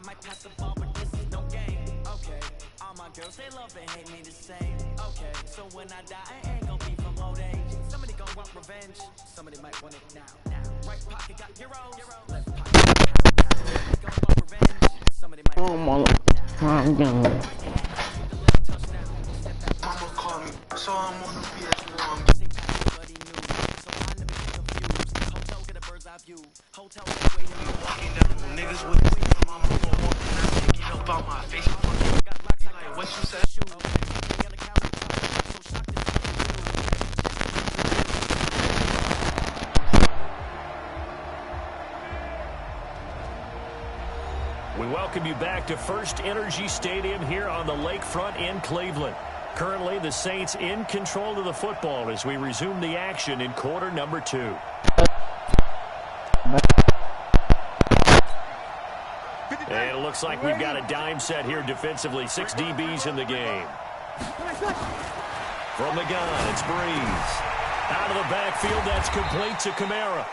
might pass the ball, but this is no game. Okay, all my girls, they love and hate me the same. Okay, so when I die, I ain't gonna be from old age. Somebody gon' want revenge, somebody might want it now. Right pocket got euros, left pocket gon' want revenge, somebody might want it now. I'm done. Mama call me, so I'm on the PS1. Niggas with my mama gon' walk and I take it up out my face. Like what you said? We welcome you back to First Energy Stadium here on the lakefront in Cleveland. Currently, the Saints in control of the football as we resume the action in quarter number 2. And it looks like we've got a dime set here defensively. 6 DBs in the game. From the gun, it's Breeze. Out of the backfield, that's complete to Kamara.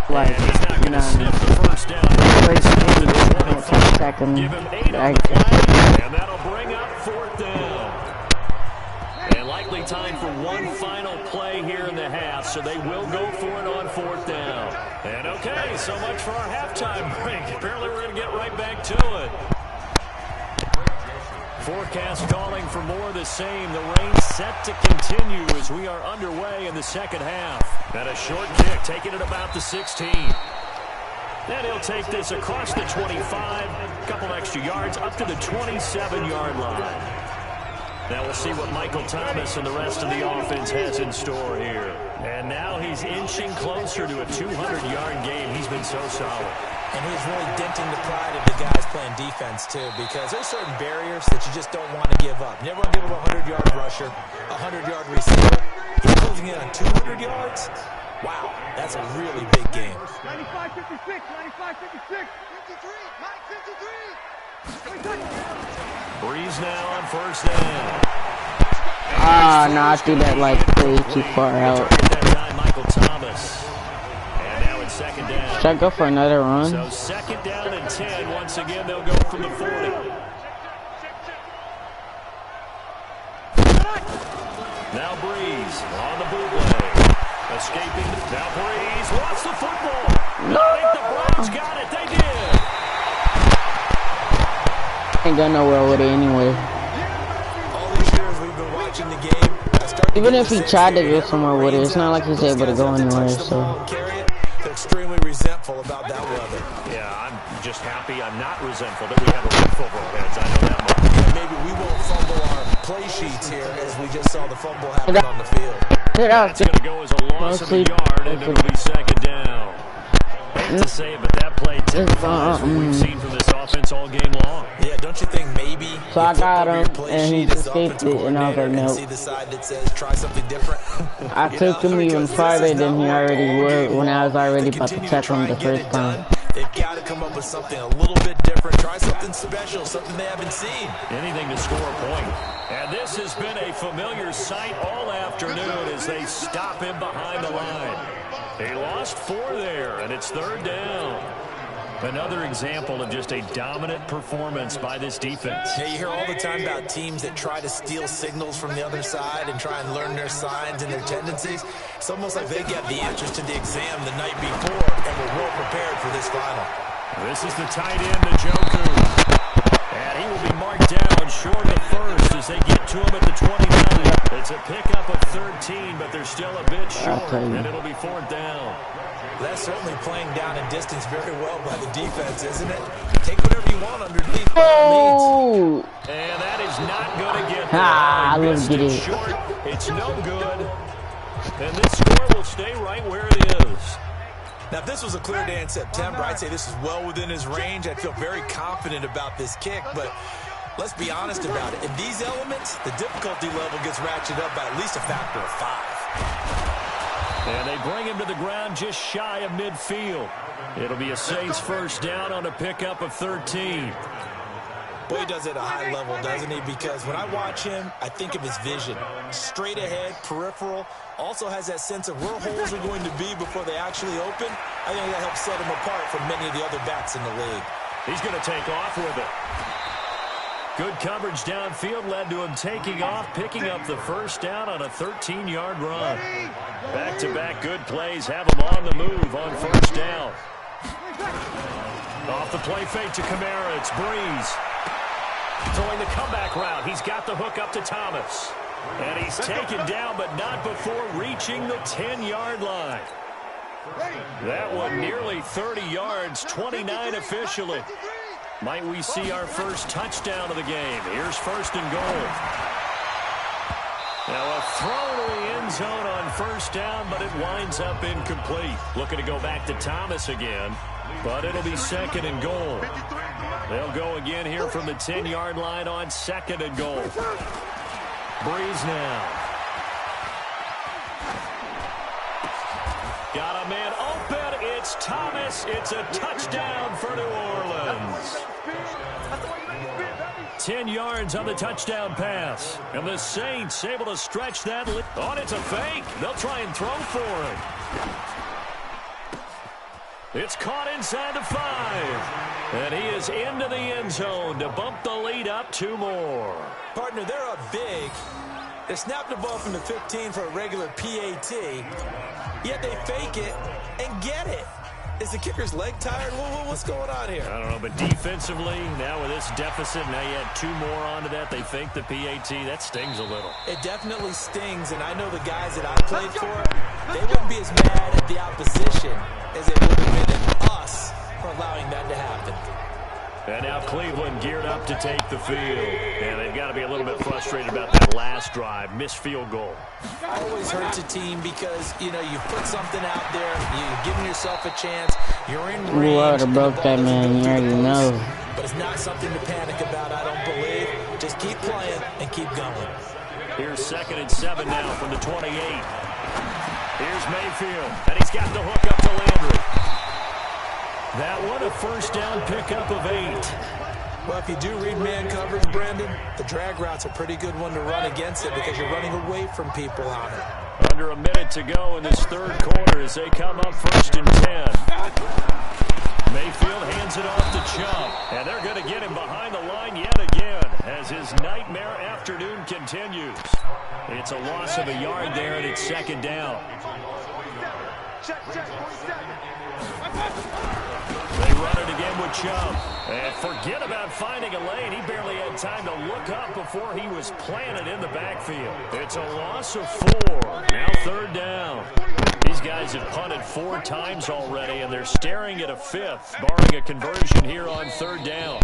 Like, and he's not going to sniff the first down. Give him 8 on the play, and that'll bring up 4th down. And likely time for one final play here in the half, so they will go for it on 4th down. And okay, so much for our halftime break. Apparently we're going to get right back to it. Forecast calling for more of the same. The rain set to continue as we are underway in the second half. And a short kick, taking it about the 16. Then he'll take this across the 25, a couple extra yards, up to the 27-yard line. Now we'll see what Michael Thomas and the rest of the offense has in store here. And now he's inching closer to a 200-yard game. He's been so solid. And he's really denting the pride of the guys playing defense, too, because there's certain barriers that you just don't want to give up. You never want to give up a 100-yard rusher, a 100-yard receiver. He's closing in on 200 yards. Wow, that's a really big game. 95-56, 95-56. 53, Mike 53. Breeze now on 1st down. No, I threw that like way too far out. That time, Michael Thomas. And now it's 2nd down. Should I go for another run? So 2nd down and 10. Once again, they'll go from the 40. Now Breeze on the bootleg. Escaping. Now Breeze lost the football. No. I think the Browns got it. They did. Ain't going nowhere with it anyway. All these years we've been watching the game. Even if he tried to go somewhere with it, it's not like he's able to go anywhere. So. They're extremely resentful about that weather. Yeah, I'm just happy I'm not resentful that we have a roof over our heads. I know that much. And maybe we won't fumble our play sheets here as we just saw the fumble happen on the field. That's going to go as a loss of a yard, and it'll be 2nd down. Hate to say it, but that play typifies what we've seen from this offense all game long. Yeah, don't you think maybe so I got him, and he escaped it, and I was like, nope. See the side that says try something different? I took him even farther than he already would when I was already about to tackle him the first time. They've got to come up with something a little bit different. Try something special, something they haven't seen. Anything to score a point. And this has been a familiar sight all afternoon as they stop him behind the line. He lost 4 there, and it's 3rd down. Another example of just a dominant performance by this defense. Yeah, you hear all the time about teams that try to steal signals from the other side and try and learn their signs and their tendencies. It's almost like they get the answers to the exam the night before and were well prepared for this final. This is the tight end, Njoku. And he will be marked down short of the first as they get to him at the 29. It's a pickup of 13, but they're still a bit short, and it'll be 4th down. That's certainly playing down a distance very well by the defense, isn't it? Take whatever you want underneath. Oh! And that is not going to get I missed it short. It's no good. And this score will stay right where it is. Now, if this was a clear day in September, I'd say this is well within his range. I'd feel very confident about this kick, but let's be honest about it. In these elements, the difficulty level gets ratcheted up by at least a factor of 5. And they bring him to the ground just shy of midfield. It'll be a Saints 1st down on a pickup of 13. Boy, he does it at a high level, doesn't he? Because when I watch him, I think of his vision. Straight ahead, peripheral. Also has that sense of where holes are going to be before they actually open. I think that helps set him apart from many of the other backs in the league. He's going to take off with it. Good coverage downfield led to him taking off, picking up the first down on a 13-yard run. Back-to-back good plays have him on the move on first down. Off the play fake to Kamara, it's Breeze. Throwing the comeback route, he's got the hook up to Thomas. And he's taken down, but not before reaching the 10-yard line. That one nearly 30 yards, 29 officially. Might we see our first touchdown of the game? Here's first and goal. Now a throw to the end zone on first down, but it winds up incomplete. Looking to go back to Thomas again, but it'll be second and goal. They'll go again here from the 10-yard line on second and goal. Breeze now. Got a man open. It's Thomas. It's a touchdown for New Orleans. 10 yards on the touchdown pass. And the Saints able to stretch that. Oh, it's a fake. They'll try and throw for it. It's caught inside the 5. And he is into the end zone to bump the lead up 2 more. Partner, they're up big. They snapped the ball from the 15 for a regular PAT, yet they fake it and get it. Is the kicker's leg tired? What's going on here? I don't know, but defensively, now with this deficit, now you add 2 more onto that. They fake the PAT. That stings a little. It definitely stings, and I know the guys that I played for, they wouldn't be as mad at the opposition as they would have been at us for allowing that to happen. And now Cleveland geared up to take the field. And they've got to be a little bit frustrated about that last drive. Missed field goal. Always hurts a team because, you know, you put something out there, you're giving yourself a chance, you're in range. You already broke that, man. You already know. But it's not something to panic about, I don't believe. Just keep playing and keep going. Here's second and 7 now from the 28. Here's Mayfield. And he's got the hook up to Landry. That one a first down pickup of 8. Well, if you do read man coverage, Brandon, the drag route's a pretty good one to run against it because you're running away from people on it. Under a minute to go in this third quarter as they come up first and 10. Mayfield hands it off to Chubb. And they're going to get him behind the line yet again as his nightmare afternoon continues. It's a loss of a yard there, and it's second down. They run it again with Chubb. And forget about finding a lane. He barely had time to look up before he was planted in the backfield. It's a loss of 4. Now third down. These guys have punted 4 times already, and they're staring at a 5th, barring a conversion here on third down.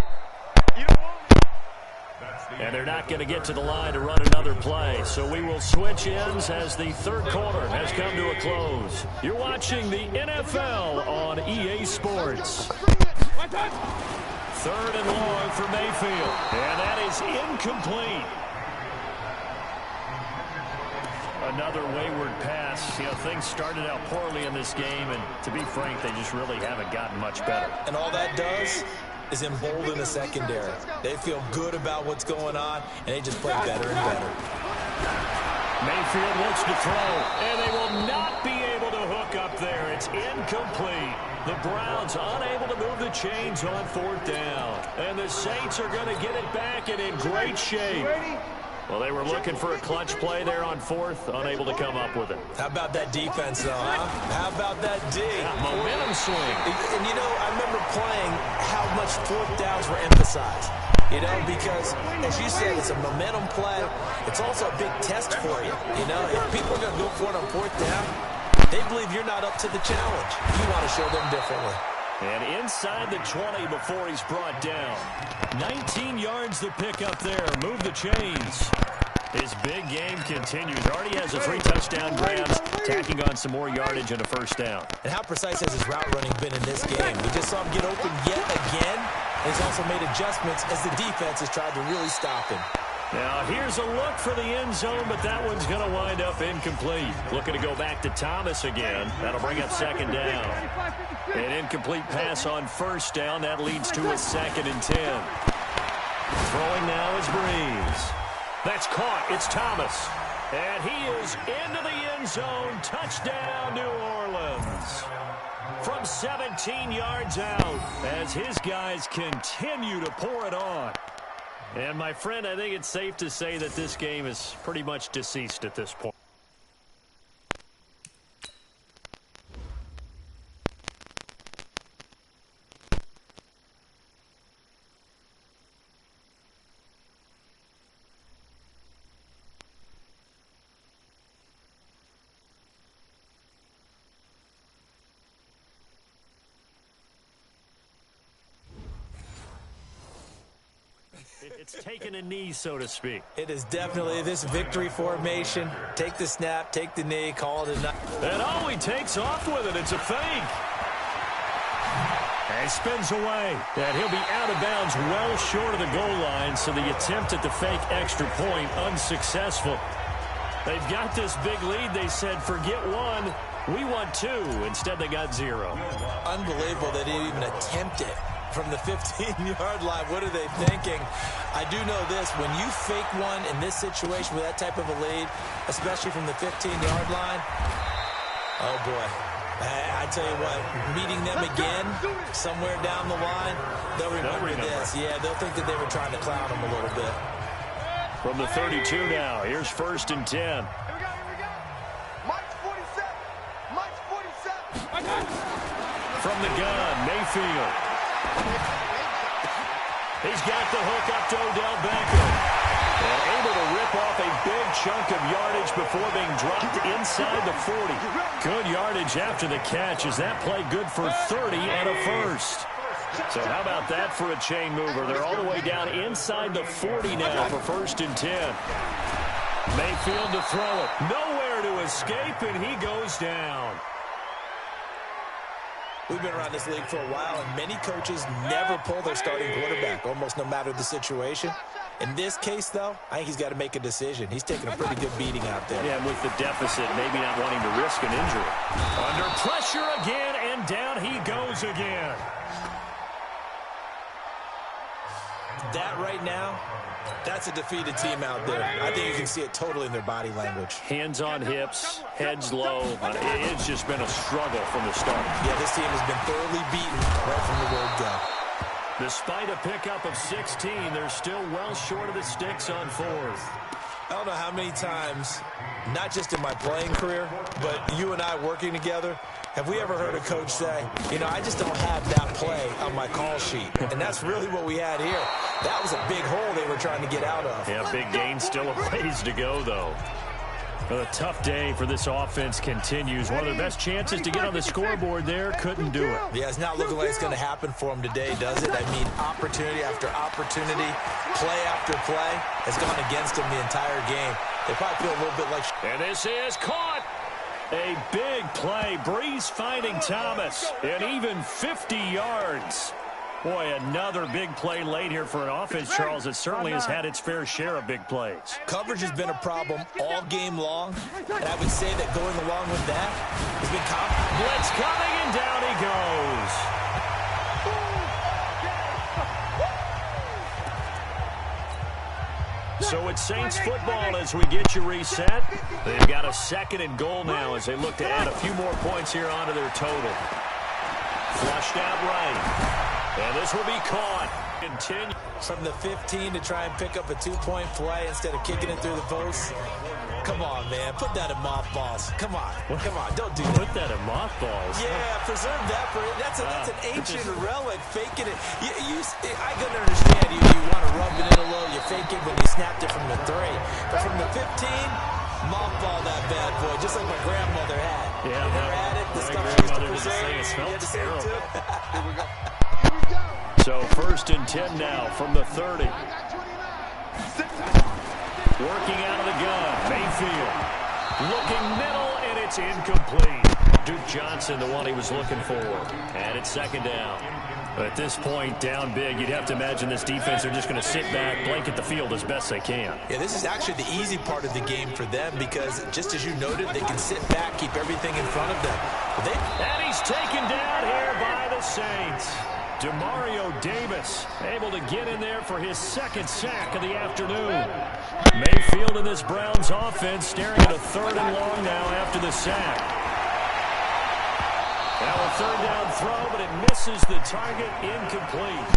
And they're not going to get to the line to run another play. So we will switch ends as the third quarter has come to a close. You're watching the NFL on EA Sports. Third and long for Mayfield. And that is incomplete. Another wayward pass. You know, things started out poorly in this game, and to be frank, they just really haven't gotten much better. And all that does is embolden the secondary. They feel good about what's going on, and they just play better and better. Mayfield looks to throw, and they will not be able to hook up there. It's incomplete. The Browns unable to move the chains on fourth down. And the Saints are going to get it back and in great shape. Well, they were looking for a clutch play there on fourth, unable to come up with it. How about that defense, though, huh? How about that D? Momentum swing. And, you know, I remember playing how much fourth downs were emphasized. You know, because, as you said, it's a momentum play. It's also a big test for you. You know, if people are going to go for it on fourth down, they believe you're not up to the challenge. You want to show them differently. And inside the 20 before he's brought down. 19 yards to pick up there. Move the chains. His big game continues. Already has a 3 touchdown grabs, tacking on some more yardage and a first down. And how precise has his route running been in this game? We just saw him get open yet again. And he's also made adjustments as the defense has tried to really stop him. Now, here's a look for the end zone, but that one's going to wind up incomplete. Looking to go back to Thomas again. That'll bring up second down. An incomplete pass on first down. That leads to a second and 10. Throwing now is Breeze. That's caught. It's Thomas. And he is into the end zone. Touchdown, New Orleans. From 17 yards out as his guys continue to pour it on. And, my friend, I think it's safe to say that this game is pretty much deceased at this point. It's taken a knee, so to speak. It is definitely this victory formation. Take the snap, take the knee, call it a night. And oh, he takes off with it. It's a fake. And he spins away. And he'll be out of bounds well short of the goal line, so the attempt at the fake extra point unsuccessful. They've got this big lead. They said, forget one. We want two. Instead, they got zero. Unbelievable that he even attempted from the 15-yard line. What are they thinking? I do know this. When you fake one in this situation with that type of a lead, especially from the 15-yard line, oh, boy. I tell you what, meeting them again somewhere down the line, they'll remember this. Yeah, they'll think that they were trying to clown them a little bit. From the 32 now, here's 1st and 10. Here we go. Mike's 47. Mike's 47. From the gun, Mayfield. He's got the hook up to Odell Beckham. And able to rip off a big chunk of yardage before being dropped inside the 40. Good yardage after the catch. Is that play good for 30 and a first? So how about that for a chain mover? They're all the way down inside the 40 now for 1st and 10. Mayfield to throw it. Nowhere to escape, and he goes down. We've been around this league for a while, and many coaches never pull their starting quarterback, almost no matter the situation. In this case, though, I think he's got to make a decision. He's taking a pretty good beating out there. Yeah, and with the deficit, maybe not wanting to risk an injury. Under pressure again, and down he goes again. That right now, that's a defeated team out there. I think you can see it totally in their body language. Hands on hips, heads low. It's just been a struggle from the start. Yeah, this team has been thoroughly beaten right from the word go. Despite a pickup of 16, they're still well short of the sticks on 4th. I don't know how many times, not just in my playing career, but you and I working together, have we ever heard a coach say, you know, I just don't have that play on my call sheet. And that's really what we had here. That was a big hole they were trying to get out of. Yeah, big gain, still a ways to go, though. Well, a tough day for this offense continues. One of their best chances to get on the scoreboard there, couldn't do it. Yeah, it's not looking like it's going to happen for them today, does it? I mean, opportunity after opportunity, play after play has gone against them the entire game. They probably feel a little bit like... And this is caught. A big play. Breeze finding Thomas. And even 50 yards. Boy, another big play late here for an offense, Charles, that certainly has had its fair share of big plays. Coverage has been a problem all game long, and I would say that going along with that has been blitz coming, and down he goes. So it's Saints football as we get you reset. They've got a 2nd and goal now as they look to add a few more points here onto their total. Flushed out right. And this will be caught. Continue. From the 15 to try and pick up a 2-point play instead of kicking it through the post. Come on, man. Put that in mothballs. Come on. Come on. Don't do that. Put that in mothballs. Yeah, preserve that for it. That's an ancient relic. Faking it. I can understand you want to rub it in a little. You fake it when you snapped it from the 3. But from the 15, mothball that bad boy, just like my grandmother had. Yeah, you never had it. The stuff she used to preserve. You had to say it too. Here we go. So 1st and 10 now from the 30. Working out of the gun. Mayfield. Looking middle, and it's incomplete. Duke Johnson, the one he was looking for. And it's 2nd down. At this point, down big, you'd have to imagine this defense are just going to sit back, blanket the field as best they can. Yeah, this is actually the easy part of the game for them because, just as you noted, they can sit back, keep everything in front of them. And he's taken down here by the Saints. Demario Davis able to get in there for his second sack of the afternoon. Mayfield and this Browns offense staring at a 3rd and long now after the sack. Now a 3rd down throw, but it misses the target, incomplete.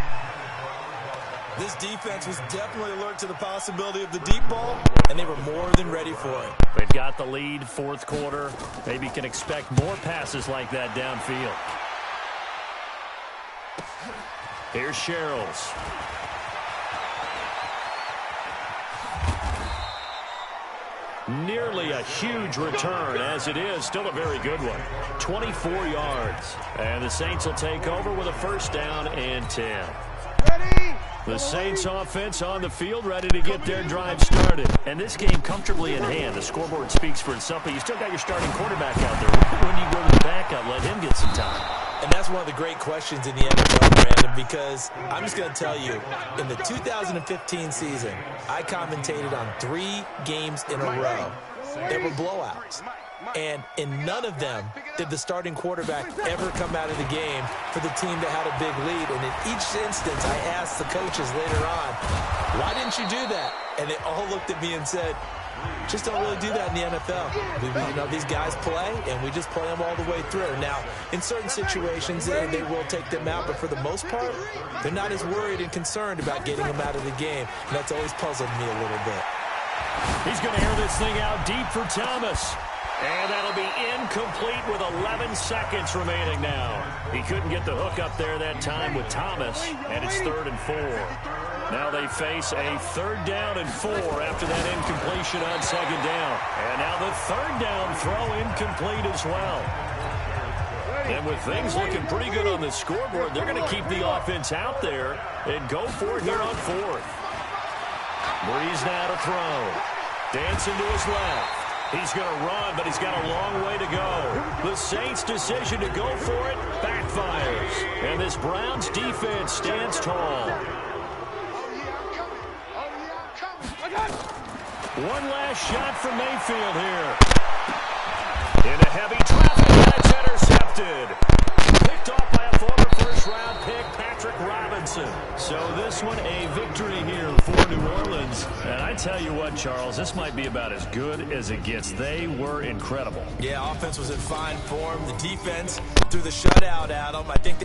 This defense was definitely alert to the possibility of the deep ball, and they were more than ready for it. They've got the lead, 4th quarter. Maybe can expect more passes like that downfield. Here's Sherrills. Nearly a huge return, as it is still a very good one. 24 yards. And the Saints will take over with a 1st down and 10. The Saints offense on the field, ready to get their drive started. And this game comfortably in hand. The scoreboard speaks for itself, but you still got your starting quarterback out there. When you go to the backup, let him get some time. And that's one of the great questions in the NFL, Brandon, because I'm just going to tell you, in the 2015 season, I commentated on 3 games in a row that were blowouts. And in none of them did the starting quarterback ever come out of the game for the team that had a big lead. And in each instance, I asked the coaches later on, why didn't you do that? And they all looked at me and said, just don't really do that in the NFL. These guys play, and we just play them all the way through. Now, in certain situations, they will take them out, but for the most part, they're not as worried and concerned about getting them out of the game. And that's always puzzled me a little bit. He's going to air this thing out deep for Thomas. And that'll be incomplete with 11 seconds remaining now. He couldn't get the hook up there that time with Thomas, and it's 3rd and 4. Now they face a 3rd down and 4 after that incompletion on 2nd down. And now the 3rd down throw incomplete as well. And with things looking pretty good on the scoreboard, they're going to keep the offense out there and go for it here on 4th. Breeze now to throw. Dancing to his left. He's going to run, but he's got a long way to go. The Saints' decision to go for it backfires. And this Browns defense stands tall. One last shot from Mayfield here. Into heavy traffic, and it's intercepted. Picked off by a former 1st-round pick, Patrick Robinson. So this one a victory here for New Orleans. And I tell you what, Charles, this might be about as good as it gets. They were incredible. Yeah, offense was in fine form. The defense threw the shutout at them. I think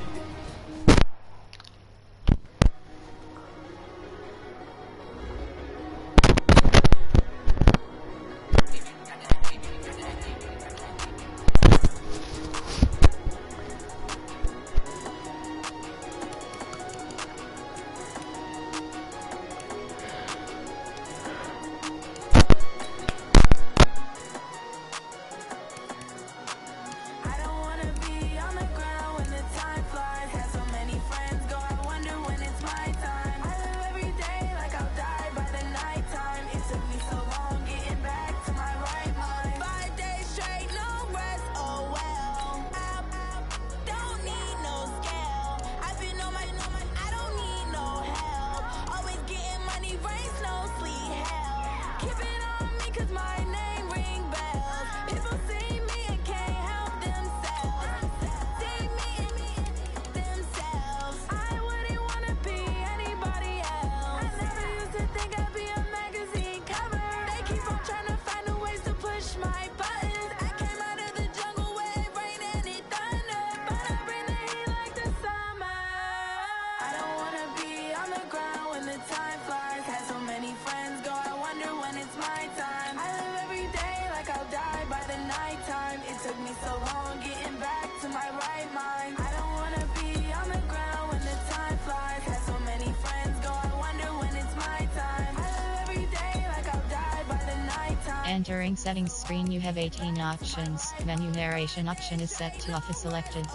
Entering settings screen, you have 18 options. Menu narration option is set to office selected.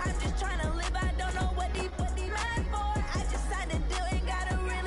I'm just trying to live, I don't know what deep man for. I just signed a deal, ain't gotta really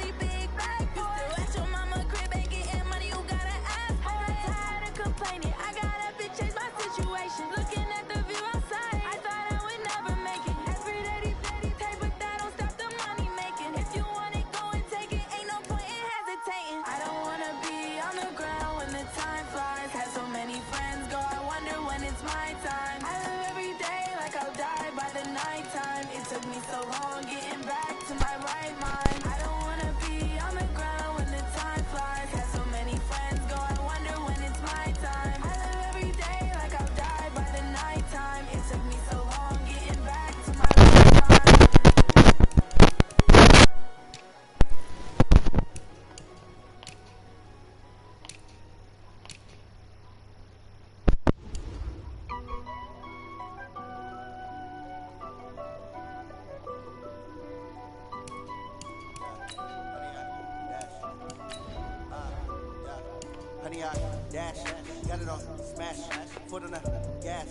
my time. I live every day like I'll die by the nighttime. It took me so long getting back to my right mind. I don't wanna be on the ground when the time flies. Had so many friends go, I wonder when it's my time. I live every day like I'll die by the nighttime. It took me so long getting back to my right mind. Honey, I dash, got it on smash, foot on the gas.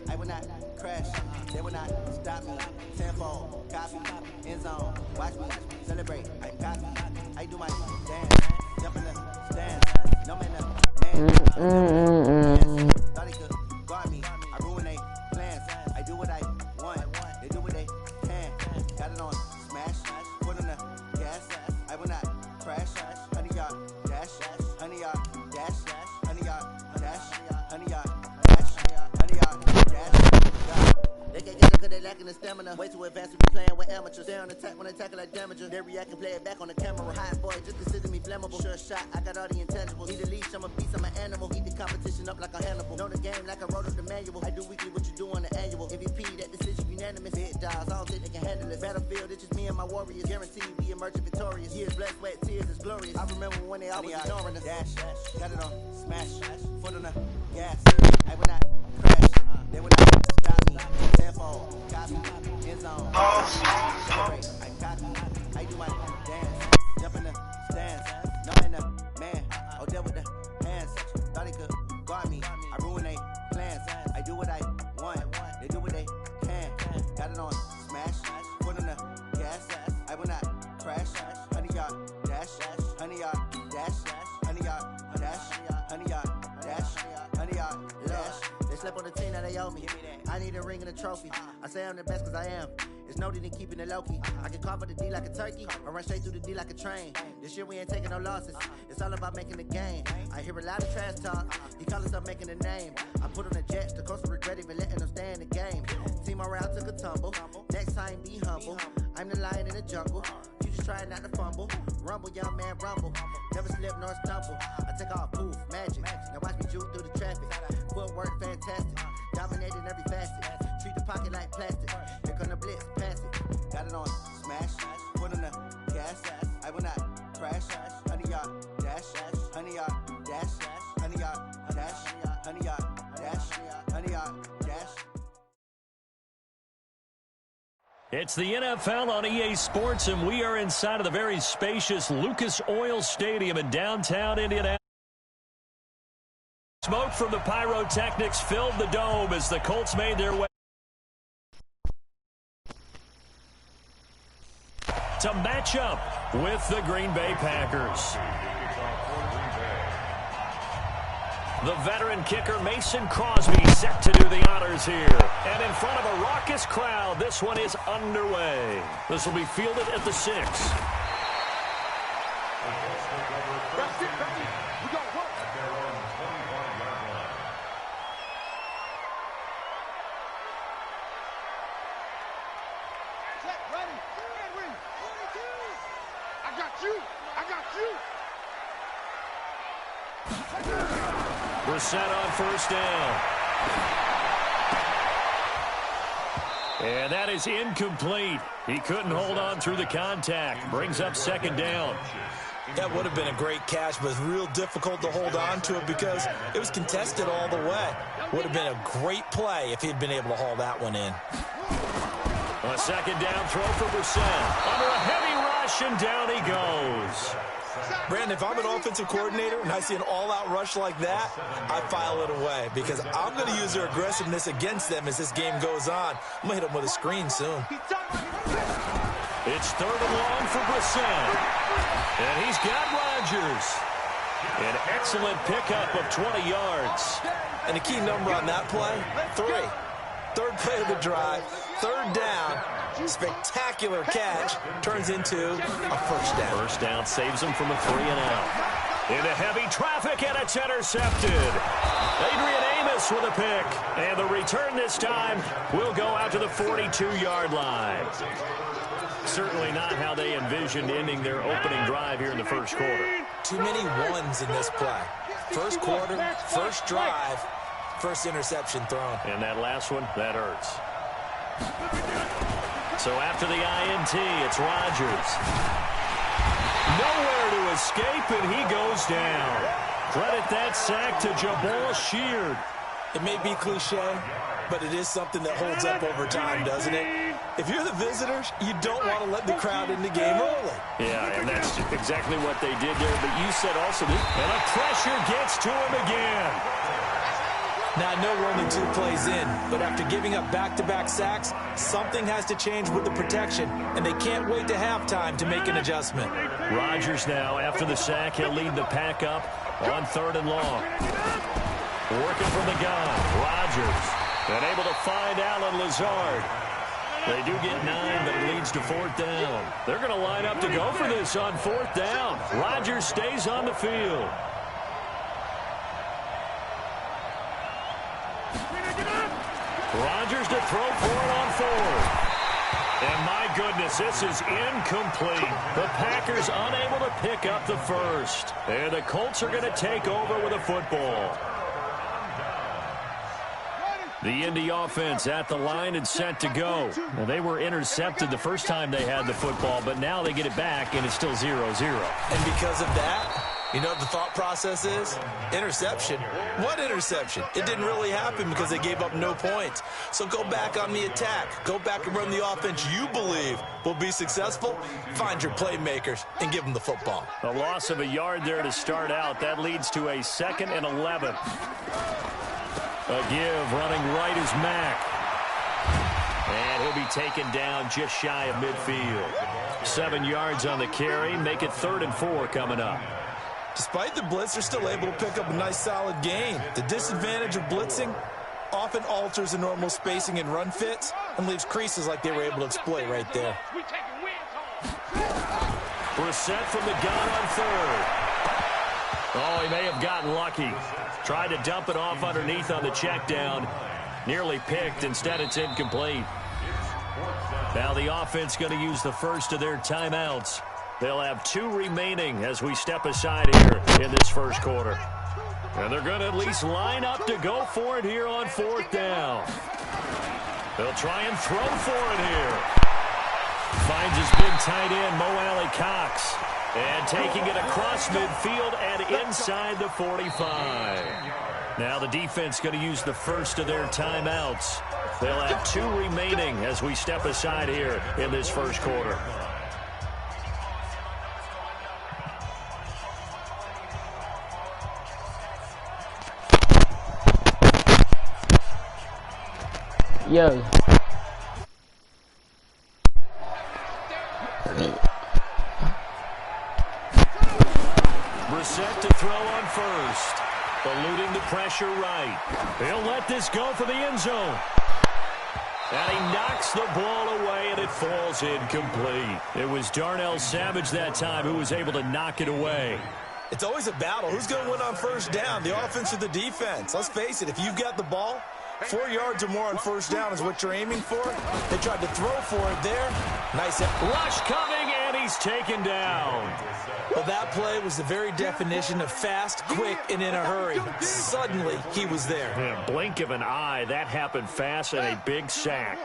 I will not crash, they will not stop me. Tenfold, copy, end zone, watch me celebrate. I'm copy, I do my dance, jump in the stands. No man, man. Thought he could guard me, I ruin they plans. I do what I want, they do what they can. Got it on smash, foot on the gas. I will not crash, honey, y'all dash, honey, y'all. Honey, y'all, dash, honey, y'all, dash, honey, y'all, dash. They can't get it cause they lacking the stamina. Way too advanced to be playing with amateurs. Stay on attack when they tackle like damager. They react and play it back on the camera. Hot boy, just consider me flammable. Sure shot, I got all the intangibles. Need a leash, I'm a beast, I'm an animal. Eat the competition up like a Hannibal. Know the game like I wrote up the manual. I do weekly what you do on the annual. MVP, that decision unanimous. Big dogs, I don't think they can handle it. Battlefield, it's just me and my warriors. Guaranteed we emerging victorious. Years, blood, sweat, tears, it's glorious. I remember when they always ignoring us. Dash, got it on smash, foot on the gas. I will not crash, they will not stop me. Tenfold, copy, end zone. Celebrate, I copy, I do my dance. Jump in the stands, no man. Oh, deal with the hands. Thought he could guard me, I ruin they plans. I do what I want, they do what they can. Got it on smash, foot on the gas. I will not crash, honey, y'all dash, honey, y'all dash, honey, y'all dash, honey, y'all dash, honey, y'all dash. They slept on the team that they owe me. I need a ring and a trophy. I say I'm the best cause I am. It's no need in keeping it low-key. I can carve up the D like a turkey or run straight through the D like a train. This year we ain't taking no losses. It's all about making the game. I hear a lot of trash talk. He call himself making a name. I put on the Jets. The coach will regret even letting them stay in the game. Team morale took a tumble. Next time be humble. I'm the lion in the jungle. You just try not to fumble. Rumble, young man, rumble. Never slip nor stumble. I take off, poof, magic. Now watch me juke through the traffic. Footwork fantastic. Dominating every facet. Treat the pocket like plastic. Here come the blitz, pass it. Got it on smash. Foot on the gas. I will not crash. Honey, y'all dash. Honey, y'all dash. Honey, y'all dash. Honey, y'all dash. Honey, y'all dash. It's the NFL on EA Sports, and we are inside of the very spacious Lucas Oil Stadium in downtown Indianapolis. Smoke from the pyrotechnics filled the dome as the Colts made their way to match up with the Green Bay Packers. The veteran kicker Mason Crosby set to do the honors here. And in front of a raucous crowd, this one is underway. This will be fielded at the 6. That's it, baby. We got work. Check, ready. Henry. 42. I got you. I got you. Brissett on first down. And that is incomplete. He couldn't hold on through the contact. Brings up second down. That would have been a great catch, but it's real difficult to hold on to it because it was contested all the way. Would have been a great play if he'd been able to haul that one in. A second down throw for Brissett. Under a heavy rush, and down he goes. Brandon, if I'm an offensive coordinator and I see an all-out rush like that, I file it away because I'm going to use their aggressiveness against them as this game goes on. I'm going to hit them with a screen soon. It's third and long for Brissett. And he's got Rodgers. An excellent pickup of 20 yards. And the key number on that play, 3. Third play of the drive, third down, spectacular catch, turns into a first down. First down saves him from a 3-and-out. Into heavy traffic, and it's intercepted. Adrian Amos with a pick. And the return this time will go out to the 42-yard line. Certainly not how they envisioned ending their opening drive here in the first quarter. Too many ones in this play. First quarter, first drive, first interception thrown. And that last one, that hurts. So after the INT, it's Rodgers. Nowhere to escape, and he goes down. Credit that sack to Jabal Sheard. It may be cliche, but it is something that holds up over time, doesn't it? If you're the visitors, you don't want to let the crowd in the game early. Yeah, and that's exactly what they did there. But you said also, and the pressure gets to him again. Now, I know we're only 2 plays in, but after giving up back-to-back sacks, something has to change with the protection, and they can't wait to halftime to make an adjustment. Rodgers now, after the sack, he'll lead the pack up on 3rd and long. Working from the gun, Rodgers, and able to find Allen Lazard. They do get 9, but it leads to 4th down. They're going to line up to go for this on 4th down. Rodgers stays on the field. Rodgers to throw for it on 4th. And my goodness, this is incomplete. The Packers unable to pick up the first. And the Colts are going to take over with a football. The Indy offense at the line and set to go. Well, they were intercepted the first time they had the football, but now they get it back, and it's still 0-0. And because of that, you know what the thought process is? Interception. What interception? It didn't really happen because they gave up no points. So go back on the attack. Go back and run the offense you believe will be successful. Find your playmakers and give them the football. A loss of a yard there to start out. That leads to a 2nd and 11. A give, running right is Mack. And he'll be taken down just shy of midfield. 7 yards on the carry. Make it 3rd and 4 coming up. Despite the blitz, they're still able to pick up a nice, solid gain. The disadvantage of blitzing often alters the normal spacing and run fits and leaves creases like they were able to exploit right there. Brissett from the gun on 3rd. Oh, he may have gotten lucky. Tried to dump it off underneath on the check down. Nearly picked. Instead, it's incomplete. Now the offense going to use the first of their timeouts. They'll have 2 remaining as we step aside here in this first quarter. And they're going to at least line up to go for it here on 4th down. They'll try and throw for it here. Finds his big tight end, Mo Alley Cox. And taking it across midfield and inside the 45. Now the defense going to use the first of their timeouts. They'll have 2 remaining as we step aside here in this first quarter. Yo. Brissett to throw on 1st. Eluding the pressure right. He'll let this go for the end zone. And he knocks the ball away, and it falls incomplete. It was Darnell Savage that time who was able to knock it away. It's always a battle. Who's going to win on 1st down, the offense or the defense? Let's face it, if you've got the ball, 4 yards or more on 1st down is what you're aiming for. They tried to throw for it there. Nice. Rush coming, and he's taken down. Well, that play was the very definition of fast, quick, and in a hurry. Suddenly, he was there. Yeah, blink of an eye, that happened fast, and a big sack.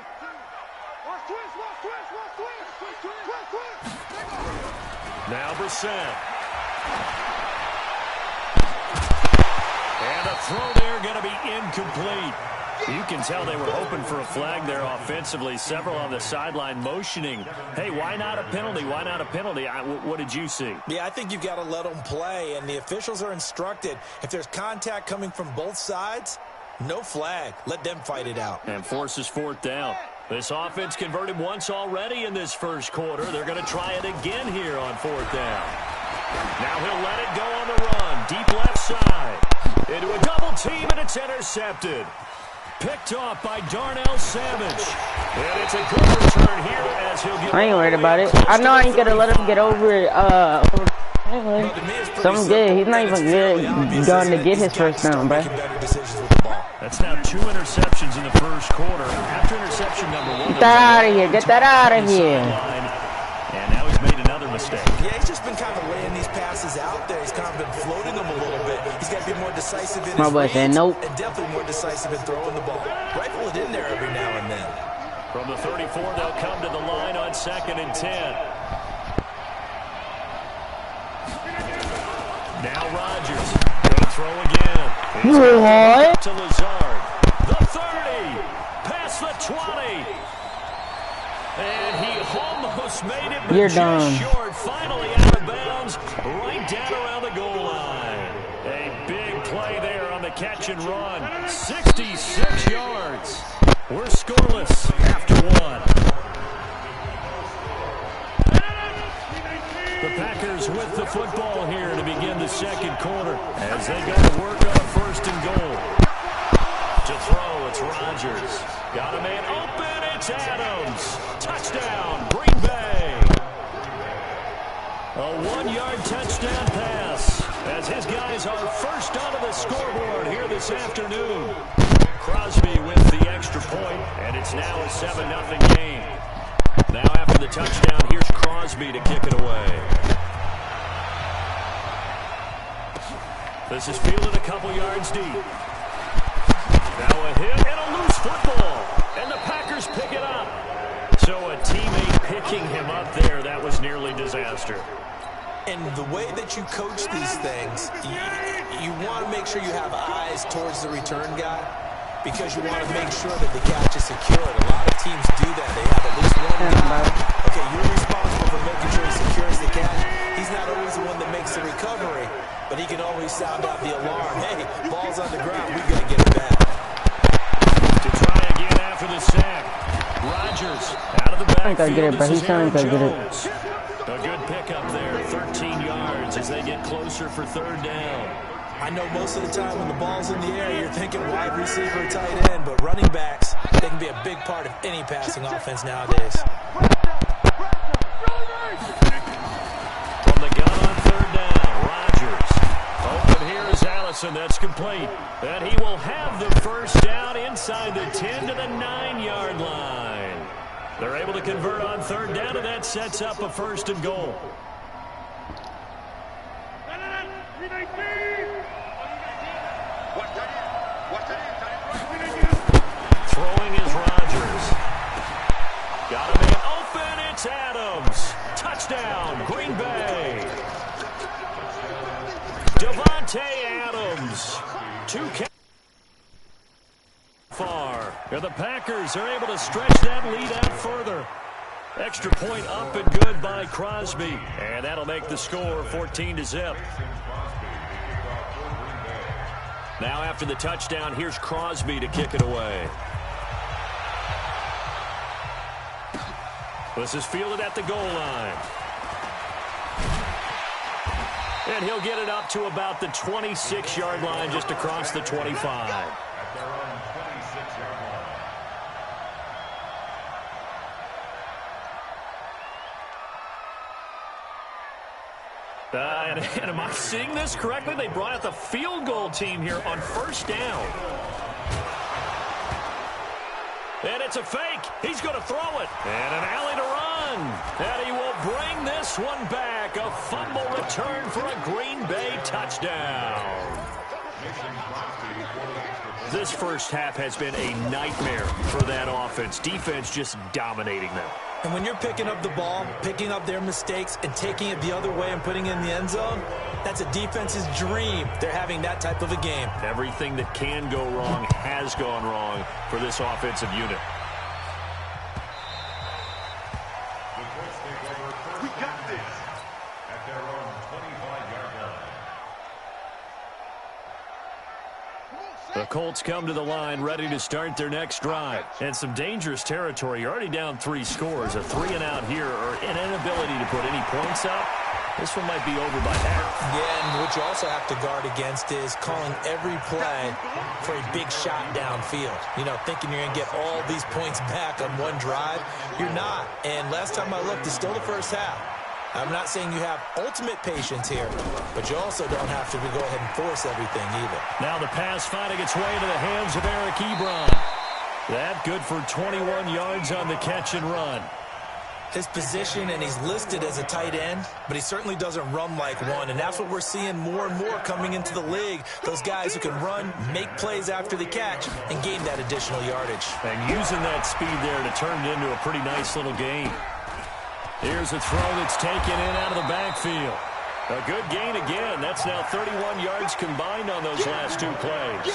Now Brissett. And a throw there going to be incomplete. You can tell they were hoping for a flag there offensively. Several on the sideline motioning. Hey, why not a penalty? Why not a penalty? What did you see? Yeah, I think you've got to let them play, and the officials are instructed. If there's contact coming from both sides, no flag. Let them fight it out. And forces 4th down. This offense converted once already in this first quarter. They're going to try it again here on 4th down. Now he'll let it go on the run. Deep left side. Into a double team, and it's intercepted. Picked off by Darnell Savage. And it's a good return here as he'll get... I ain't worried about it. I know I ain't gonna let him get over it. Something good. He's not even good going to get his first down, bro. That's now 2 interceptions in the first quarter. After interception number 1, get that out of here. Get that out of here. And now he's made another mistake. Yeah, he's just been kind of laying these passes out there. He's kind of been floating them a little bit. He's got to be more decisive in his range, nope. and definitely more decisive in throwing the ball. Rifle it in there every now and then. From the 34, they'll come to the line on 2nd and 10. Now Rodgers. Going to throw again. What? To Lazard. The 30. Past the 20. And he almost made it, but You're just done. short. Finally out of bounds. Right down around the goal line. A big play there on the catch and run. 66 yards. We're scoreless after 1. The Packers with the football here to begin the second quarter as they go to work on 1st and goal. To throw, it's Rodgers. Got a man open, it's Adams. Touchdown, Green Bay. A 1-yard touchdown pass as his guys are first onto the scoreboard here this afternoon. Crosby with the extra point, and it's now a 7-0 game. Now after the touchdown, here's Crosby to kick it away. This is fielded a couple yards deep. Now a hit and a loose football, and the Packers pick it up. So a teammate picking him up there, that was nearly disaster. And the way that you coach these things, you want to make sure you have eyes towards the return guy, because you want to make sure that the catch is secured. A lot of teams do that. They have at least one guy. Okay, you're responsible for making sure he secures the catch. He's not always the one that makes the recovery, but he can always sound out the alarm. Hey, ball's on the ground. We got to get it back. To try again after the sack. Rodgers out of the backfield. I think I get it, but he's trying to get it. A good pickup there, 13 yards as they get closer for 3rd down. I know most of the time when the ball's in the air, you're thinking wide receiver, tight end, but running backs, they can be a big part of any passing offense nowadays. From the gun on 3rd down, Rodgers. Open here is Allison, that's complete. And he will have the first down inside the 10 to the 9-yard line. They're able to convert on 3rd down, and that sets up a 1st and goal. Throwing is Rodgers. Got a man open, it's Adams. Touchdown, Green Bay. Devontae Adams. 2 far. And the Packers are able to stretch that lead out further. Extra point up and good by Crosby. And that'll make the score 14-0. Now after the touchdown, here's Crosby to kick it away. This is fielded at the goal line. And he'll get it up to about the 26-yard line, just across the 25. And am I seeing this correctly? They brought out the field goal team here on 1st down. And it's a fake. He's going to throw it. And an alley to run. And he will bring this one back. A fumble return for a Green Bay touchdown. This first half has been a nightmare for that offense. Defense just dominating them. And when you're picking up the ball, picking up their mistakes, and taking it the other way and putting it in the end zone, that's a defense's dream. They're having that type of a game. Everything that can go wrong has gone wrong for this offensive unit. We got this at their own 25-yard line. The Colts come to the line ready to start their next drive. And some dangerous territory. You're already down 3 scores. A 3-and-out here or an inability to put any points up. This one might be over by half. Yeah, and what you also have to guard against is calling every play for a big shot downfield. You know, thinking you're going to get all these points back on one drive. You're not. And last time I looked, it's still the first half. I'm not saying you have ultimate patience here, but you also don't have to go ahead and force everything either. Now the pass finding its way into the hands of Eric Ebron. That good for 21 yards on the catch and run. His position, and he's listed as a tight end, but he certainly doesn't run like one, and that's what we're seeing more and more coming into the league. Those guys who can run, make plays after the catch, and gain that additional yardage. And using that speed there to turn it into a pretty nice little gain. Here's a throw that's taken in out of the backfield. A good gain again. That's now 31 yards combined on those last two plays.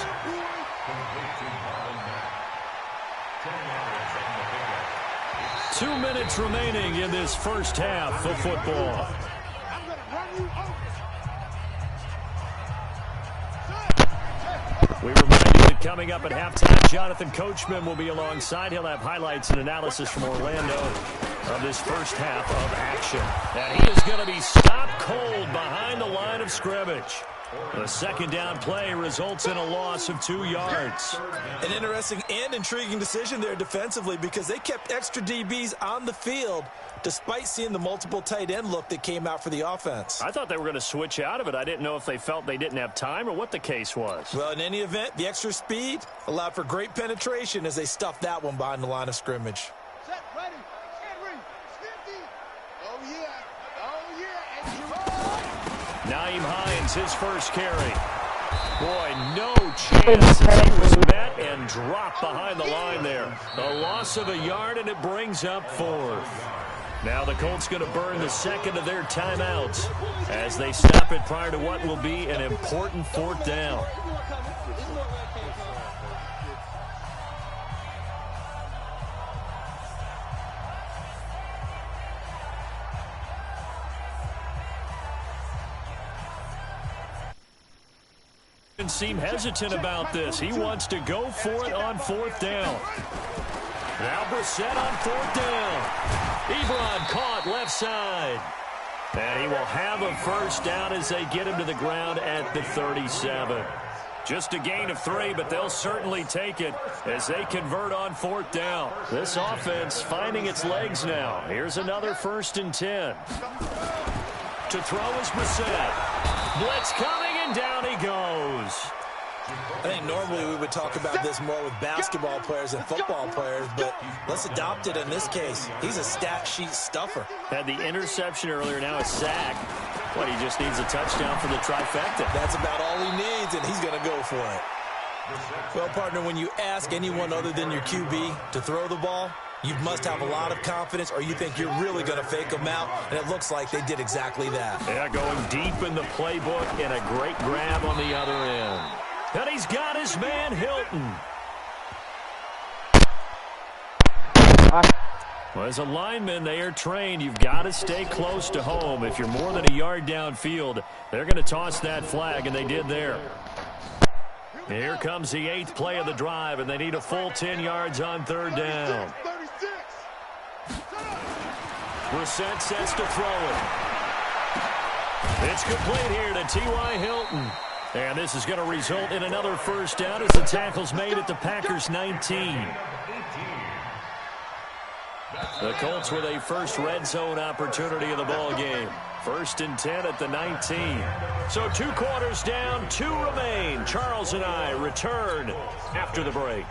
Two minutes remaining in this first half of football. We remind you that coming up at halftime, Jonathan Coachman will be alongside. He'll have highlights and analysis from Orlando of this first half of action. And he is going to be stopped cold behind the line of scrimmage. The second down play results in a loss of 2 yards. An interesting and intriguing decision there defensively because they kept extra DBs on the field despite seeing the multiple tight end look that came out for the offense. I thought they were going to switch out of it. I didn't know if they felt they didn't have time or what the case was. Well, in any event, the extra speed allowed for great penetration as they stuffed that one behind the line of scrimmage. Set, ready, Henry, 50. Oh, yeah. Oh, yeah. And Naeem Hines, his first carry. Boy, no chance as he was met and dropped behind the line there. A loss of a yard, and it brings up fourth. Now the Colts going to burn the second of their timeouts as they stop it prior to what will be an important fourth down. Seem hesitant about this. He wants to go for it on fourth down. Now Brissett on fourth down. Ebron caught left side. And he will have a first down as they get him to the ground at the 37. Just a gain of 3, but they'll certainly take it as they convert on fourth down. This offense finding its legs now. Here's another 1st and 10. To throw is Brissett. Blitz coming, and down he goes. I think normally we would talk about this more with basketball players and football players, but let's adopt it in this case. He's a stat sheet stuffer. Had the interception earlier, now a sack. What, he just needs a touchdown for the trifecta. That's about all he needs, and he's going to go for it. Well, partner, when you ask anyone other than your QB to throw the ball, you must have a lot of confidence, or you think you're really going to fake them out, and it looks like they did exactly that. Yeah, going deep in the playbook and a great grab on the other end. And he's got his man, Hilton. Well, as a lineman, they are trained. You've got to stay close to home. If you're more than a yard downfield, they're going to toss that flag, and they did there. Here comes the 8th play of the drive, and they need a full 10 yards on third down. Brissett sets to throw it. It's complete here to T.Y. Hilton. And this is going to result in another first down as the tackle's made at the Packers' 19. The Colts with a first red zone opportunity of the ball game. 1st and 10 at the 19. So 2 quarters down, 2 remain. Charles and I return after the break.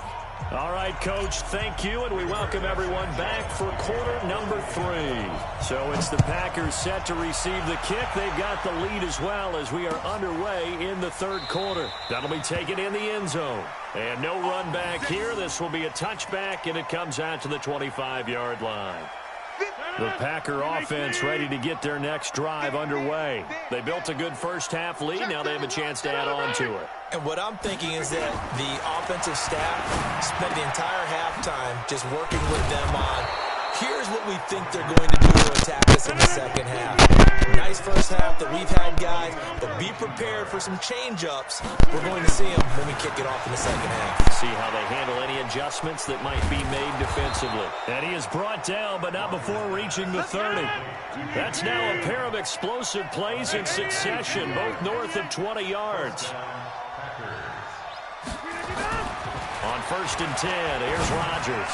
All right, Coach, thank you, and we welcome everyone back for quarter number 3. So it's the Packers set to receive the kick. They've got the lead as well as we are underway in the 3rd quarter. That'll be taken in the end zone. And no run back here. This will be a touchback, and it comes out to the 25-yard line. The Packer offense ready to get their next drive underway. They built a good first half lead. Now they have a chance to add on to it. And what I'm thinking is that the offensive staff spent the entire halftime just working with them on, here's what we think they're going to do to attack us in the second half. Nice first half that we've had, guys, but be prepared for some change-ups. We're going to see them when we kick it off in the second half. See how they handle any adjustments that might be made defensively. And he is brought down, but not before reaching the 30. That's now a pair of explosive plays in succession, both north of 20 yards. On 1st and 10, here's Rodgers.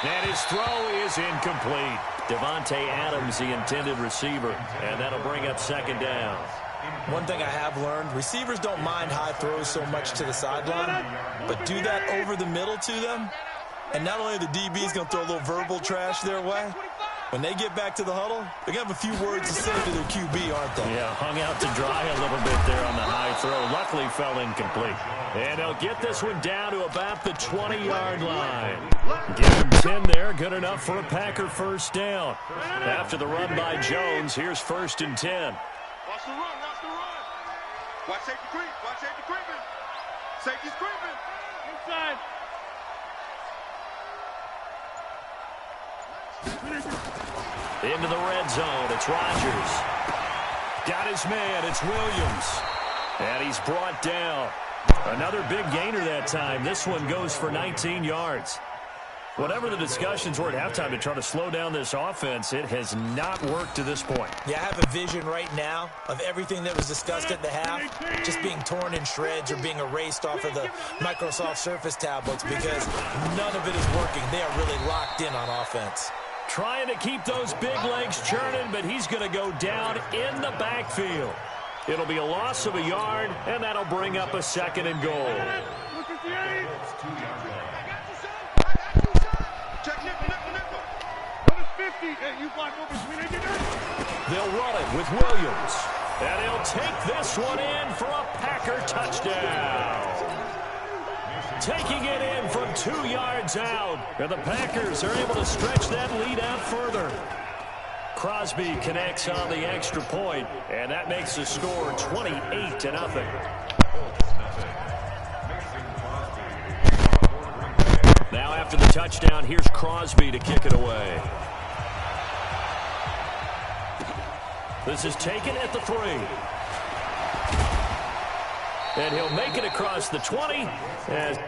And his throw is incomplete. Devontae Adams, the intended receiver, and that'll bring up second down. One thing I have learned, receivers don't mind high throws so much to the sideline, but do that over the middle to them, and not only are the DBs going to throw a little verbal trash their way, when they get back to the huddle, they're going to have a few words to say to their QB, aren't they? Yeah, hung out to dry a little bit there on the high throw. Luckily fell incomplete. And they'll get this one down to about the 20-yard line. Give him 10 there, good enough for a Packer first down. After the run by Jones, here's 1st and 10. Watch the run, watch the run. Watch safety creep, watch safety creeping. Safety's creeping. Inside. Into the red zone, it's Rodgers. Got his man, it's Williams. And he's brought down. Another big gainer that time. This one goes for 19 yards. Whatever the discussions were at halftime to try to slow down this offense, it has not worked to this point. Yeah, I have a vision right now of everything that was discussed at the half just being torn in shreds or being erased off of the Microsoft Surface tablets because none of it is working. They are really locked in on offense. Trying to keep those big legs churning, but he's going to go down in the backfield. It'll be a loss of a yard, and that'll bring up a 2nd and goal. Look at the 8. Check nickel. What is 50? Hey, you block over between 8 and 9. They'll run it with Williams. And he'll take this one in for a Packer touchdown. Taking it in from 2 yards out. And the Packers are able to stretch that lead out further. Crosby connects on the extra point, and that makes the score 28-0. Now after the touchdown, here's Crosby to kick it away. This is taken at the 3. And he'll make it across the 20. As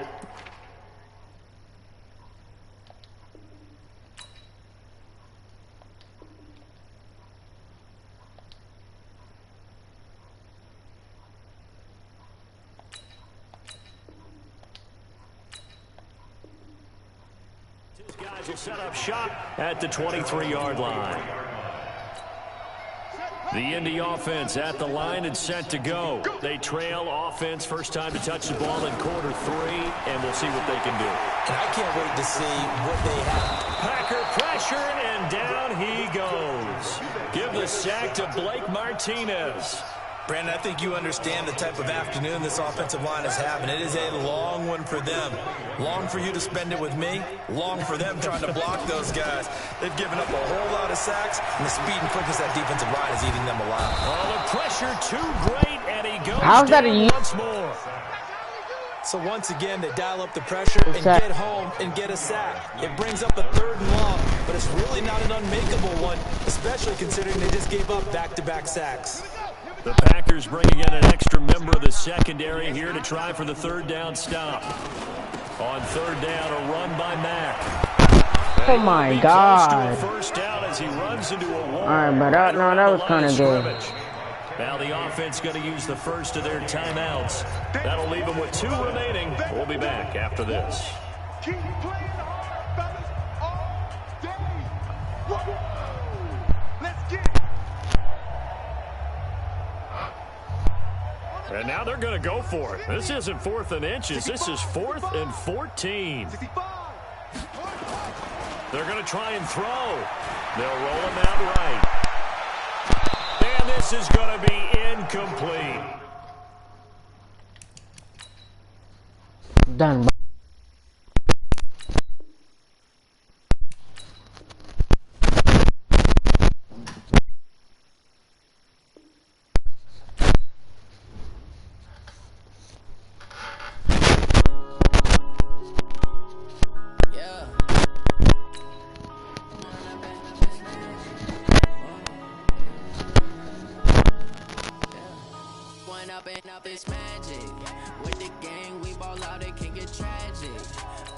these guys will set up shop at the 23-yard line. The Indy offense at the line and set to go. They trail offense, first time to touch the ball in quarter 3, and we'll see what they can do. And I can't wait to see what they have. Packer pressure, and down he goes. Give the sack to Blake Martinez. Brandon, I think you understand the type of afternoon this offensive line is having. It is a long one for them. Long for you to spend it with me. Long for them trying to block those guys. They've given up a whole lot of sacks, and the speed and quickness of that defensive line is eating them alive. Oh, the pressure too great, and he goes How's that down once more. So once again, they dial up the pressure and get home and get a sack. It brings up a 3rd and long, but it's really not an unmakeable one, especially considering they just gave up back-to-back sacks. The Packers bringing in an extra member of the secondary here to try for the 3rd down stop. On 3rd down, a run by Mack. Oh my God. First down as he runs into a wall. All right, but that was kind of good. Now the offense going to use the first of their timeouts. That'll leave them with 2 remaining. We'll be back after this. Keep playing hard, fellas, all day. Woo! Let's get it. And now they're going to go for it. This isn't 4th and inches. This is 4th and 14. They're going to try and throw. They'll roll him out right. And this is going to be incomplete. Done. It's magic. With the gang, we ball out, it can get tragic.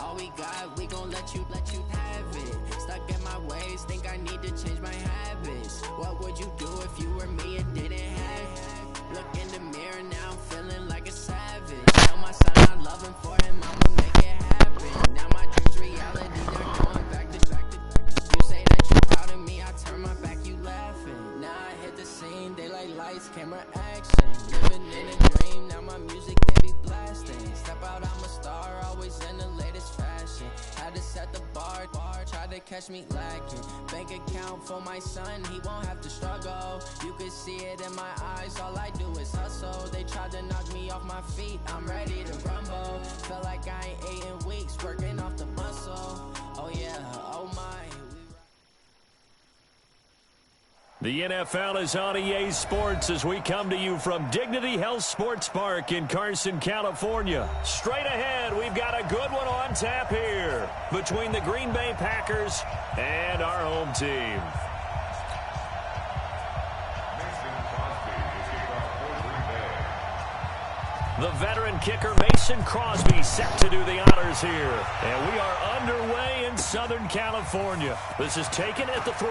All we got, we gon' let you have it. Stuck in my ways, think I need to change my habits. What would you do if you were me and didn't have it? Look in the mirror, now I'm feeling like a savage. Tell my son I love him, for him I'ma make it happen. Now my dreams reality, they're going back to. You say that you proud of me, catch me lacking. Bank account for my son, he won't have to struggle. You can see it in my eyes, all I do is hustle. They tried to knock me off my feet, I'm ready to rumble. Felt like I ain't ate in weeks, working off the muscle. Oh yeah, oh my. The NFL is on EA Sports as we come to you from Dignity Health Sports Park in Carson, California. Straight ahead, we've got a good one on tap here between the Green Bay Packers and our home team. The veteran kicker Mason Crosby set to do the honors here. And we are underway in Southern California. This is taken at the 3.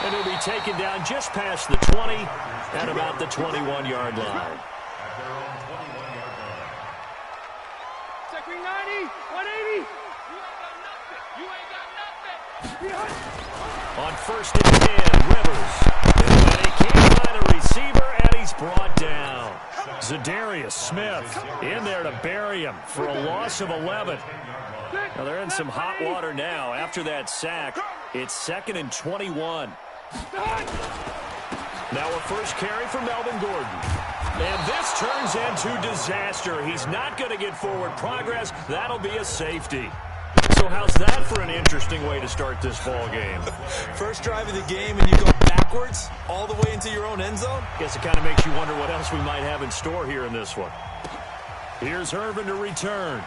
And he'll be taken down just past the 20 at about the 21-yard line. Second 90, 180. You ain't got nothing. On first and 10, Rivers. And he can't find a receiver, and he's brought down. Zadarius Smith in there to bury him for a loss of 11. Now they're in some hot water now after that sack. It's 2nd and 21. Now a first carry for Melvin Gordon. And this turns into disaster. He's not going to get forward progress. That'll be a safety. So how's that for an interesting way to start this ball game? First drive of the game and you go backwards all the way into your own end zone? Guess it kind of makes you wonder what else we might have in store here in this one. Here's Irvin to return.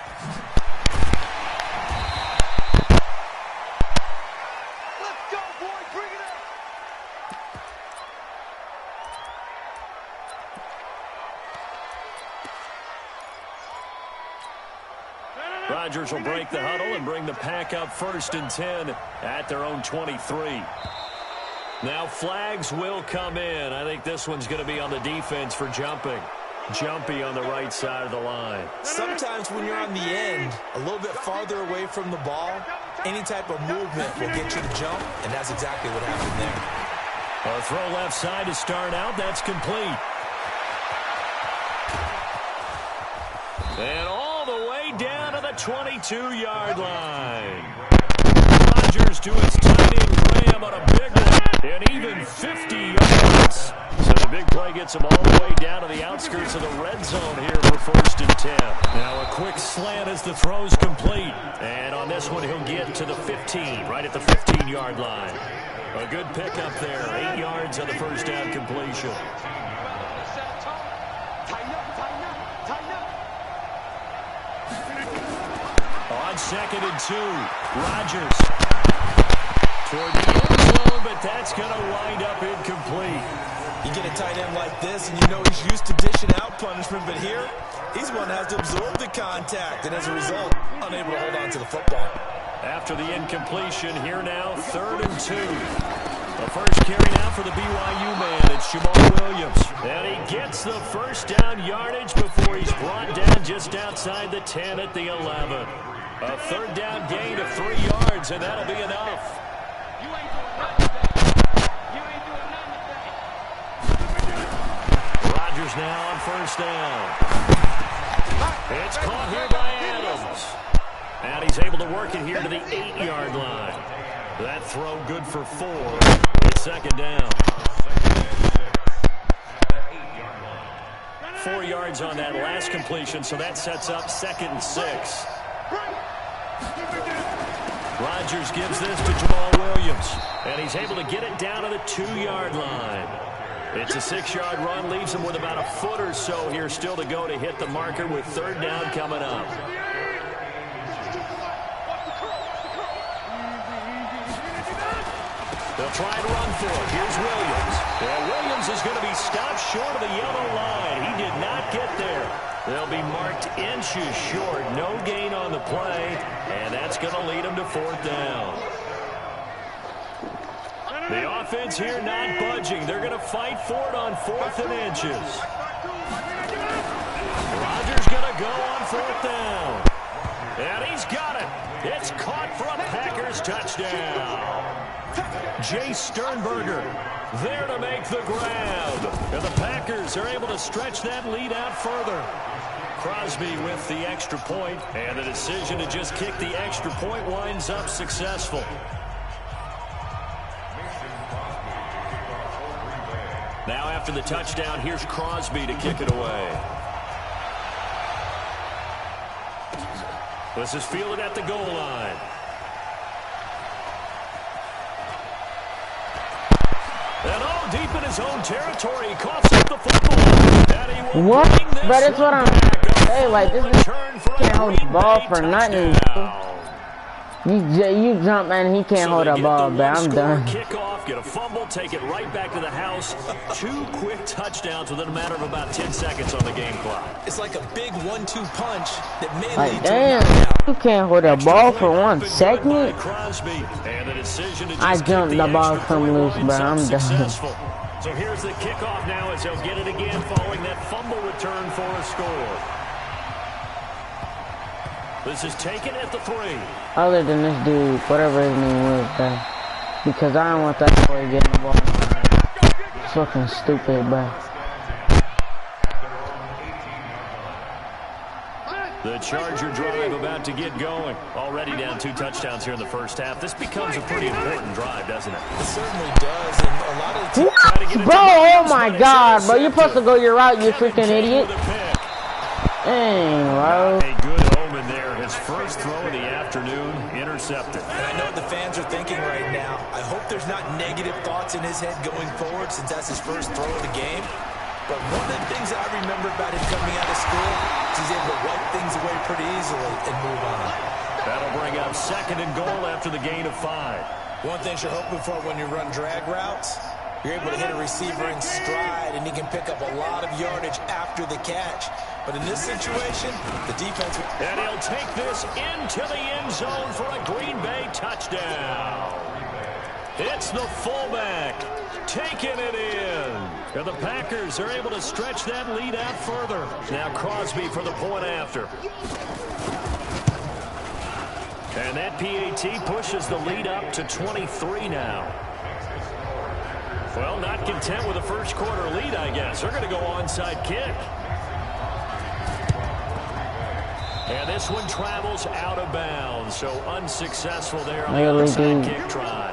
Rodgers will break the huddle and bring the pack up 1st and 10 at their own 23. Now flags will come in. I think this one's going to be on the defense for jumping. Jumpy on the right side of the line. Sometimes when you're on the end, a little bit farther away from the ball, any type of movement will get you to jump, and that's exactly what happened there. A throw left side to start out. That's complete. And all the way down to the 22-yard line. Rodgers to his tight end Graham on a big one, and even 50 yards. So the big play gets him all the way down to the outskirts of the red zone here for 1st and 10. Now a quick slant as the throw's complete. And on this one, he'll get to the 15, right at the 15-yard line. A good pickup there, 8 yards on the first down completion. On 2nd and 2, Rodgers toward the end zone, but that's going to wind up incomplete. You get a tight end like this, and you know he's used to dishing out punishment, but here, he's one that has to absorb the contact, and as a result, unable to hold on to the football. After the incompletion, here now, 3rd and 2. The first carry now for the BYU man, it's Jamal Williams. And he gets the first down yardage before he's brought down just outside the 10 at the 11. A 3rd down gain of 3 yards, and that'll be enough. Rodgers now on 1st down. It's caught here by Adams. And he's able to work it here to the 8-yard line. That throw good for 4. It's 2nd down. 4 yards on that last completion, so that sets up 2nd and 6. Rodgers gives this to Jamal Williams, and he's able to get it down to the 2-yard line. It's a 6-yard run, leaves him with about a foot or so here still to go to hit the marker with 3rd down coming up. They'll try and run for it. Here's Williams. And Williams is going to be stopped short of the yellow line. He did not get there. They'll be marked inches short. No gain on the play, and that's going to lead them to 4th down. The offense here not budging. They're going to fight for it on 4th and inches. Rodgers going to go on 4th down. And he's got it. It's caught for a Packers touchdown. Jay Sternberger there to make the grab. And the Packers are able to stretch that lead out further. Crosby with the extra point, and the decision to just kick the extra point winds up successful. Now after the touchdown, here's Crosby to kick it away. This is fielded at the goal line. And all deep in his own territory, he coughs up the football. What? But that's what I'm saying. Like, this is can't hold the ball for nothing. You jump and he can't hold the ball, but I'm done. Kickoff, get a fumble, take it right back to the house. 2 quick touchdowns within a matter of about 10 seconds on the game clock. It's like a big 1-2 punch that may Like, lead to damn, you can't hold the ball for 1 second. I jumped the ball from loose, but I'm done. So here's the kickoff now as they'll get it again following that fumble return for a score. This is taken at the 3. Other than this dude, whatever his name was, bro. Because I don't want that boy getting the ball. It's fucking stupid, bro. The Charger drive about to get going. Already down 2 touchdowns here in the first half. This becomes a pretty important drive, doesn't it? It certainly does, and a lot of the Bro, oh my god, bro. You're supposed to go your route, you freaking idiot. Dang, bro. A good omen there. His first throw of the afternoon, intercepted. And I know what the fans are thinking right now. I hope there's not negative thoughts in his head going forward since that's his first throw of the game. But one of the things that I remember about him coming out of school is he's able to wipe things away pretty easily and move on. That'll bring up 2nd and goal after the gain of 5. One thing you're hoping for when you run drag routes, you're able to hit a receiver in stride and he can pick up a lot of yardage after the catch. But in this situation, the defense... And he'll take this into the end zone for a Green Bay touchdown. It's the fullback taking it in. And the Packers are able to stretch that lead out further. Now Crosby for the point after. And that PAT pushes the lead up to 23 now. Well, not content with a first quarter lead, I guess. They're going to go onside kick. And this one travels out of bounds, so unsuccessful there on the onside kick try.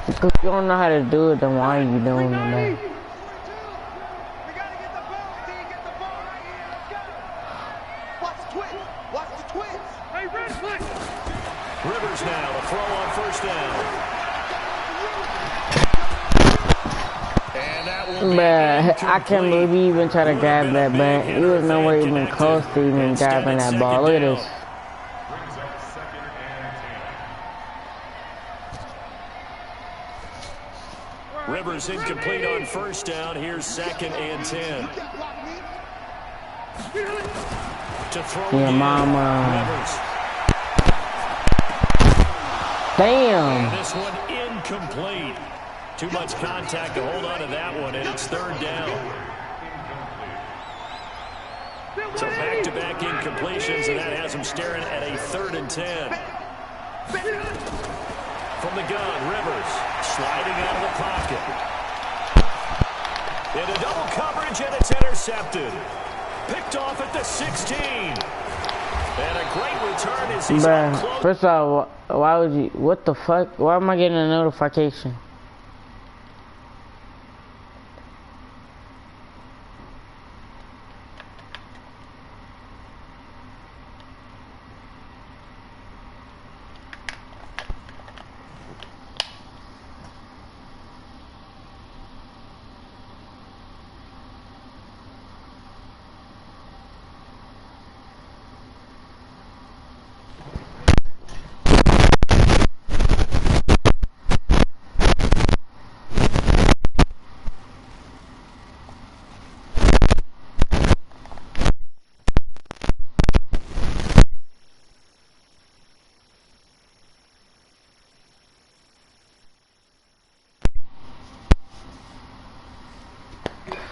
If you don't know how to do it, then why are you doing it, man? Rivers now to throw on first down. Bruh, I can't believe he even tried to grab that, but he was nowhere even close to even grabbing that ball. Look at this. Rivers incomplete on first down. Here's 2nd and 10. To throw yeah, mama. Rivers. Damn. And this one incomplete. Too much contact to hold on to that one, and it's 3rd down. So back-to-back incompletions, and that has him staring at a 3rd and 10. From the gun, Rivers sliding out of the pocket. Into double coverage, and it's intercepted. Picked off at the 16. And a great return as he's Bruh, first of all, why would you, what the fuck? Why am I getting a notification?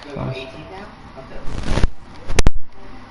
You're 18 now? Okay.